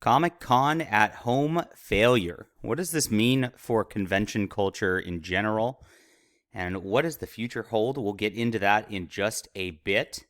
Comic-Con at home failure. What does this mean for convention culture in general? And what does the future hold? We'll get into that in just a bit.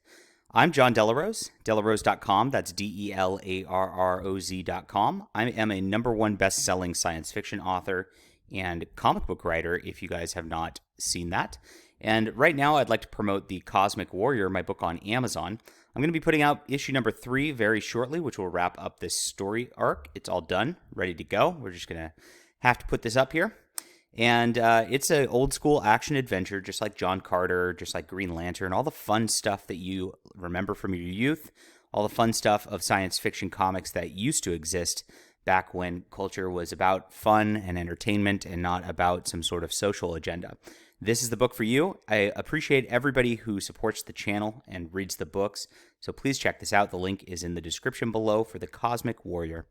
I'm John Delarose, delarose.com. That's DELARROZ.com. I am a #1 best-selling science fiction author and comic book writer, if you guys have not seen that. And right now, I'd like to promote The Cosmic Warrior, my book on Amazon. I'm going to be putting out issue number 3 very shortly, which will wrap up this story arc. It's all done, ready to go. We're just going to have to put this up here. And it's an old school action adventure, just like John Carter, just like Green Lantern, all the fun stuff that you remember from your youth, all the fun stuff of science fiction comics that used to exist back when culture was about fun and entertainment and not about some sort of social agenda. This is the book for you. I appreciate everybody who supports the channel and reads the books, so please check this out. The link is in the description below for The Cosmic Warrior.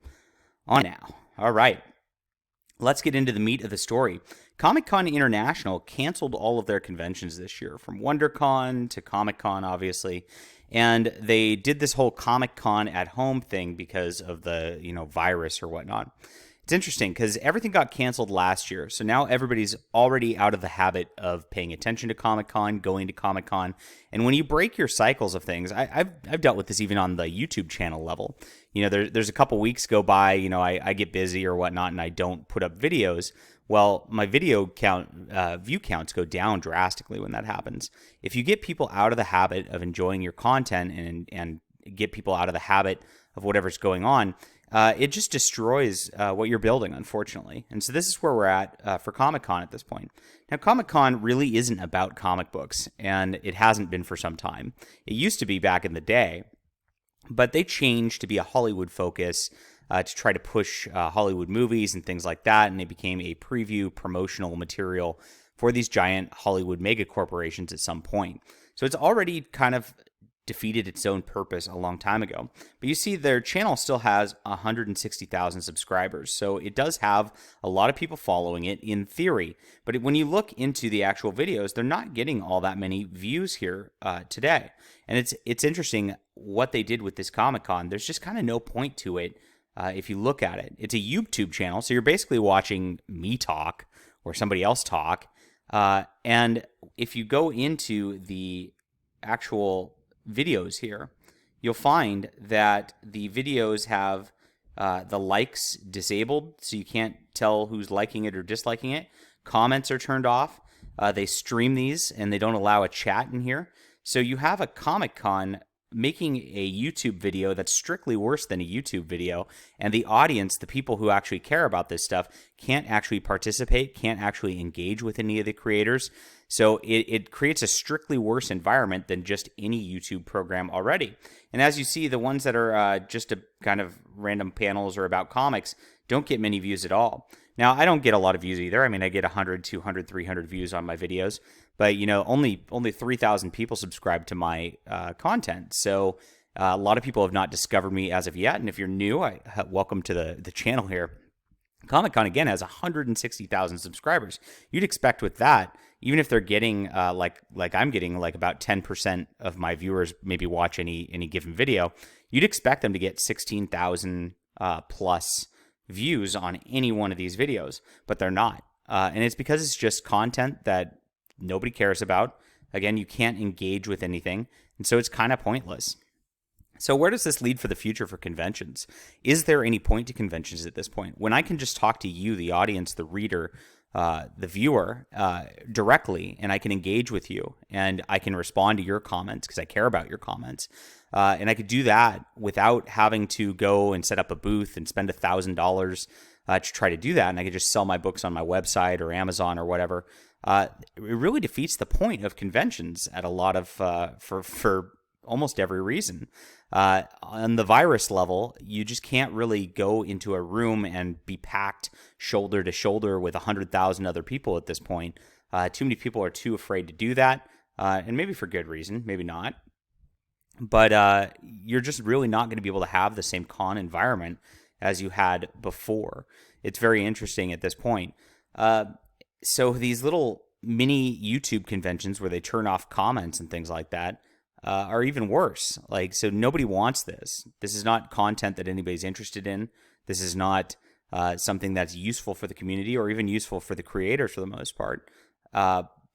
On now. All right. Let's get into the meat of the story. Comic-Con International canceled all of their conventions this year, from WonderCon to Comic-Con, obviously. And they did this whole Comic-Con at home thing because of the, virus or whatnot. It's interesting because everything got canceled last year. So now everybody's already out of the habit of paying attention to Comic-Con, going to Comic-Con. And when you break your cycles of things, I've dealt with this even on the YouTube channel level. There's a couple weeks go by, I get busy or whatnot and I don't put up videos. Well, my video view counts go down drastically when that happens. If you get people out of the habit of enjoying your content and get people out of the habit of whatever's going on, it just destroys what you're building, unfortunately. And so this is where we're at for Comic-Con at this point. Now, Comic-Con really isn't about comic books, and it hasn't been for some time. It used to be back in the day, but they changed to be a Hollywood focus to try to push Hollywood movies and things like that, and they became a preview promotional material for these giant Hollywood mega corporations at some point. So it's already kind of defeated its own purpose a long time ago. But you see their channel still has 160,000 subscribers. So it does have a lot of people following it in theory. But when you look into the actual videos, they're not getting all that many views here today. And it's interesting what they did with this Comic-Con. There's just kind of no point to it if you look at it. It's a YouTube channel, so you're basically watching me talk or somebody else talk. And if you go into the actual videos here, you'll find that the videos have the likes disabled, so you can't tell who's liking it or disliking it. Comments are turned off. They stream these and they don't allow a chat in here. So you have a Comic-Con making a YouTube video that's strictly worse than a YouTube video, and the audience, the people who actually care about this stuff, can't actually participate, can't actually engage with any of the creators. So it creates a strictly worse environment than just any YouTube program already. And as you see, the ones that are just a kind of random panels or about comics don't get many views at all. Now, I don't get a lot of views either. I mean, I get 100, 200, 300 views on my videos, but only 3,000 people subscribe to my content. So a lot of people have not discovered me as of yet. And if you're new, welcome to the channel here. Comic-Con, again, has 160,000 subscribers. You'd expect with that, even if they're getting like I'm getting like about 10% of my viewers maybe watch any given video, you'd expect them to get 16,000 plus views on any one of these videos, but they're not. And it's because it's just content that nobody cares about. Again, you can't engage with anything, and so it's kind of pointless. So where does this lead for the future for conventions? Is there any point to conventions at this point? When I can just talk to you, the audience, the reader, the viewer, directly, and I can engage with you, and I can respond to your comments because I care about your comments. And I could do that without having to go and set up a booth and spend $1,000 to try to do that. And I could just sell my books on my website or Amazon or whatever. It really defeats the point of conventions at a lot of, for almost every reason. On the virus level, you just can't really go into a room and be packed shoulder to shoulder with 100,000 other people at this point. Too many people are too afraid to do that, and maybe for good reason, maybe not. But you're just really not going to be able to have the same con environment as you had before. It's very interesting at this point. So these little mini YouTube conventions where they turn off comments and things like that, are even worse. Like, so nobody wants this. This is not content that anybody's interested in. This is not something that's useful for the community or even useful for the creators for the most part.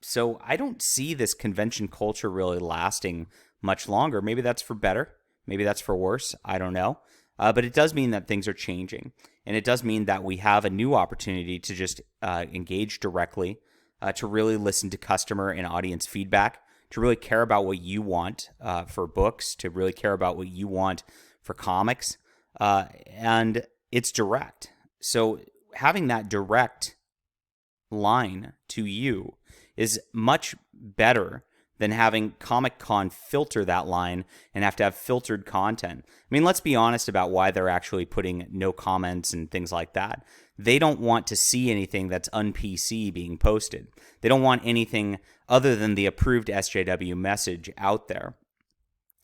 So I don't see this convention culture really lasting much longer. Maybe that's for better. Maybe that's for worse. I don't know. But it does mean that things are changing. And it does mean that we have a new opportunity to just engage directly, to really listen to customer and audience feedback, to really care about what you want for books, to really care about what you want for comics. And it's direct. So having that direct line to you is much better than having Comic-Con filter that line and have to have filtered content. I mean, let's be honest about why they're actually putting no comments and things like that. They don't want to see anything that's un-PC being posted. They don't want anything other than the approved SJW message out there.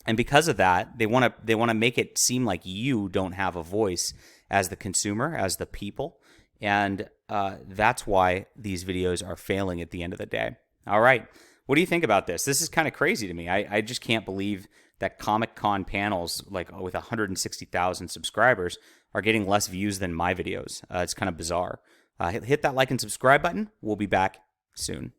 And because of that, they want to make it seem like you don't have a voice as the consumer, as the people. And that's why these videos are failing at the end of the day. All right. What do you think about this? This is kind of crazy to me. I just can't believe that Comic-Con panels, like with 160,000 subscribers, are getting less views than my videos. It's kind of bizarre. Hit that like and subscribe button. We'll be back soon.